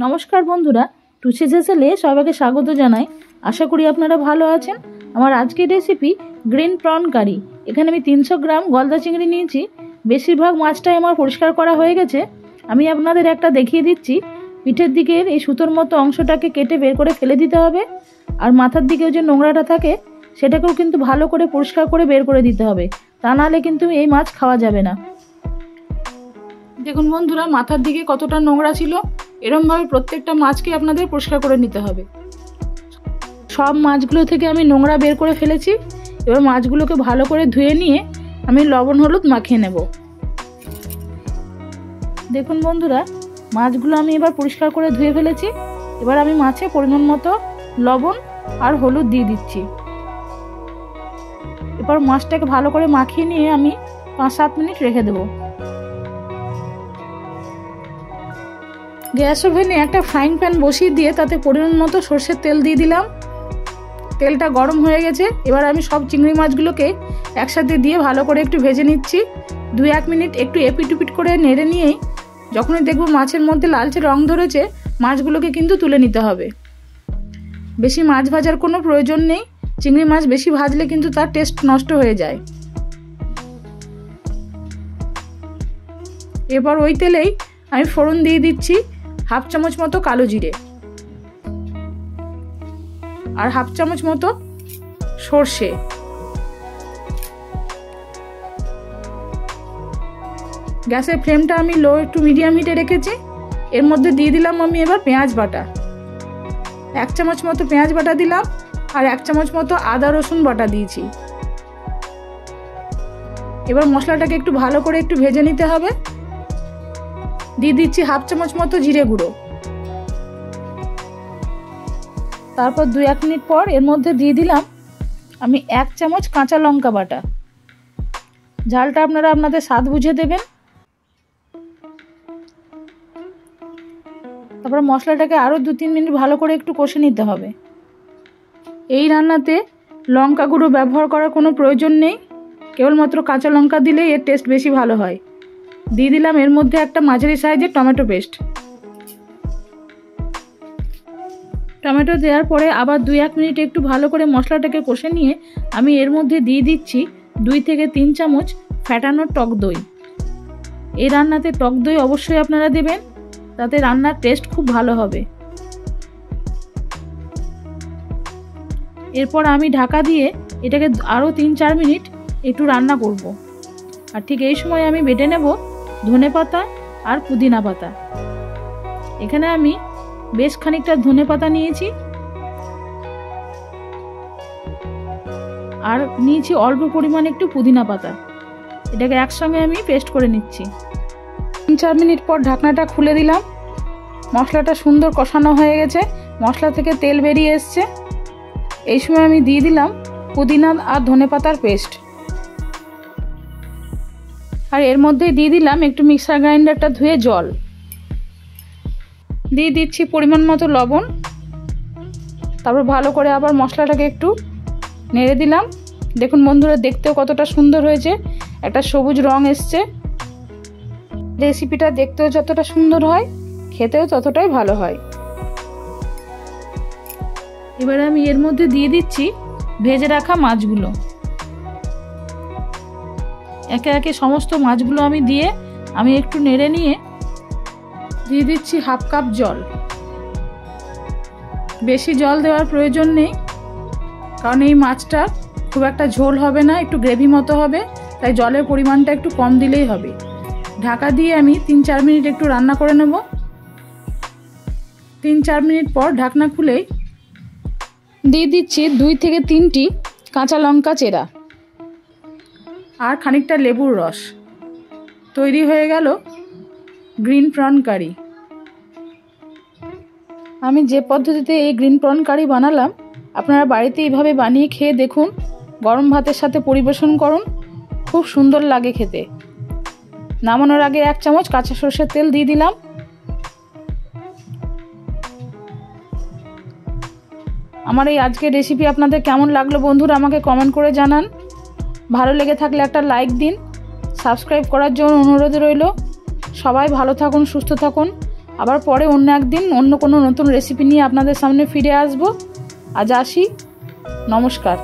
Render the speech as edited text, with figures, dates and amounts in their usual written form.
নমস্কার বন্ধুরা, টুসি হেসেলে সবাইকে স্বাগত জানাই। আশা করি আপনারা ভালো আছেন। আমার আজকের রেসিপি গ্রিন প্রন কারি। এখানে আমি 300 গ্রাম গলদা চিংড়ি নিয়েছি। বেশিরভাগ মাছটাই আমার পরিষ্কার করা হয়ে গেছে। আমি আপনাদের একটা দেখিয়ে দিচ্ছি। পিঠের দিকের এই সুতোর মতো অংশটাকে কেটে বের করে ফেলে দিতে হবে, আর মাথার দিকেও যে নোংরাটা থাকে সেটাকেও কিন্তু ভালো করে পরিষ্কার করে বের করে দিতে হবে, তা নাহলে কিন্তু এই মাছ খাওয়া যাবে না। দেখুন বন্ধুরা, মাথার দিকে কতটা নোংরা ছিল। এরমভাবে প্রত্যেকটা মাছকে আপনাদের পরিষ্কার করে নিতে হবে। সব মাছগুলো থেকে আমি নোংরা বের করে ফেলেছি। এবার মাছগুলোকে ভালো করে ধুয়ে নিয়ে আমি লবণ হলুদ মাখিয়ে নেব। দেখুন বন্ধুরা, মাছগুলো আমি এবার পরিষ্কার করে ধুয়ে ফেলেছি। এবার আমি মাছে পরিমাণ মতো লবণ আর হলুদ দিয়ে দিচ্ছি। এবার মাছটাকে ভালো করে মাখিয়ে নিয়ে আমি 5-7 মিনিট রেখে দেবো। গ্যাস ওভেনে একটা ফ্রাইং প্যান বসিয়ে দিয়ে তাতে পরিমাণ মতো সরষের তেল দিয়ে দিলাম। তেলটা গরম হয়ে গেছে। এবার আমি সব চিংড়ি মাছগুলোকে একসাথে দিয়ে ভালো করে একটু ভেজে নিচ্ছি। 2-1 মিনিট একটু এপিট করে নেড়ে নিয়েই যখনই দেখব মাছের মধ্যে লালচে রং ধরেছে, মাছগুলোকে কিন্তু তুলে নিতে হবে। বেশি মাছ ভাজার কোনো প্রয়োজন নেই। চিংড়ি মাছ বেশি ভাজলে কিন্তু তার টেস্ট নষ্ট হয়ে যায়। এবার ওই তেলেই আমি ফোড়ন দিয়ে দিচ্ছি 1/2 চামচ মতো কালো জিরে আর 1/2 চামচ মতো সর্ষে। গ্যাসের ফ্লেমটা আমি লো টু মিডিয়াম হিটে রেখেছি। এর মধ্যে দিয়ে দিলাম আমি এবার পেঁয়াজ বাটা। 1 চামচ মতো পেঁয়াজ বাটা দিলাম আর 1 চামচ মতো আদা রসুন বাটা দিয়েছি। এবার মশলাটাকে একটু ভালো করে একটু ভেজে নিতে হবে। দিয়ে দিচ্ছি 1/2 চামচ মতো জিরে গুঁড়ো। তারপর 2-1 মিনিট পর এর মধ্যে দিয়ে দিলাম আমি 1 চামচ কাঁচা লঙ্কা বাটা। ঝালটা আপনারা আপনাদের স্বাদ বুঝে দেবেন। তারপর মশলাটাকে আরও 2-3 মিনিট ভালো করে একটু কষে নিতে হবে। এই রান্নাতে লঙ্কা গুঁড়ো ব্যবহার করার কোনো প্রয়োজন নেই, কেবলমাত্র কাঁচা লঙ্কা দিলেই এর টেস্ট বেশি ভালো হয়। দিয়ে দিলাম এর মধ্যে একটা মাঝারি সাইজের টমেটো পেস্ট। টমেটো দেওয়ার পরে আবার 2-1 মিনিট একটু ভালো করে মশলাটাকে কষে নিয়ে আমি এর মধ্যে দিয়ে দিচ্ছি 2 থেকে 3 চামচ ফ্যাটানো টক দই। এই রান্নাতে টক দই অবশ্যই আপনারা দেবেন, তাতে রান্নার টেস্ট খুব ভালো হবে। এরপর আমি ঢাকা দিয়ে এটাকে আরও 3-4 মিনিট একটু রান্না করব। আর ঠিক এই সময় আমি বেটে নেব ধনেপাতা আর পুদিনা পাতা। এখানে আমি বেশ খানিকটা ধনেপাতা নিয়েছি আর নিয়েছি অল্প পরিমাণে একটু পুদিনা পাতা। এটাকে একসঙ্গে আমি পেস্ট করে নিচ্ছি। 3-4 মিনিট পর ঢাকনাটা খুলে দিলাম। মশলাটা সুন্দর কষানো হয়ে গেছে, মশলা থেকে তেল বেরিয়ে এসছে। এই সময় আমি দিয়ে দিলাম পুদিনা আর ধনেপাতার পেস্ট। আর এর মধ্যে দিয়ে দিলাম একটু মিক্সার গ্রাইন্ডারটা ধুয়ে জল। দিয়ে দিচ্ছি পরিমাণ মতো লবণ। তারপর ভালো করে আবার মশলাটাকে একটু নেড়ে দিলাম। দেখুন বন্ধুরা, দেখতেও কতটা সুন্দর হয়েছে, একটা সবুজ রং এসছে। রেসিপিটা দেখতেও যতটা সুন্দর হয়, খেতেও ততটাই ভালো হয়। এবারে আমি এর মধ্যে দিয়ে দিচ্ছি ভেজে রাখা মাছগুলো। একে একে সমস্ত মাছগুলো আমি দিয়ে আমি একটু নেড়ে নিয়ে দিয়ে দিচ্ছি 1/2 কাপ জল। বেশি জল দেওয়ার প্রয়োজন নেই, কারণ এই মাছটা খুব একটা ঝোল হবে না, একটু গ্রেভি মতো হবে, তাই জলের পরিমাণটা একটু কম দিলেই হবে। ঢাকা দিয়ে আমি 3-4 মিনিট একটু রান্না করে নেব। 3-4 মিনিট পর ঢাকনা খুলেই দিয়ে দিচ্ছি 2 থেকে 3টি কাঁচা লঙ্কা চেরা আর খানিকটা লেবুর রস। তৈরি হয়ে গেল গ্রিন প্রন কারি। আমি যে পদ্ধতিতে এই গ্রিন প্রন কারি বানালাম, আপনারা বাড়িতে এইভাবে বানিয়ে খেয়ে দেখুন। গরম ভাতের সাথে পরিবেশন করুন, খুব সুন্দর লাগে খেতে। নামানোর আগে 1 চামচ কাঁচা সরষের তেল দিয়ে দিলাম। আমার এই আজকের রেসিপি আপনাদের কেমন লাগলো বন্ধুরা আমাকে কমেন্ট করে জানান। ভালো লেগে থাকলে একটা লাইক দিন। সাবস্ক্রাইব করার জন্য অনুরোধ রইল। সবাই ভালো থাকুন, সুস্থ থাকুন। আবার পরে অন্য একদিন অন্য কোনো নতুন রেসিপি নিয়ে আপনাদের সামনে ফিরে আসবো। আজ আসি, নমস্কার।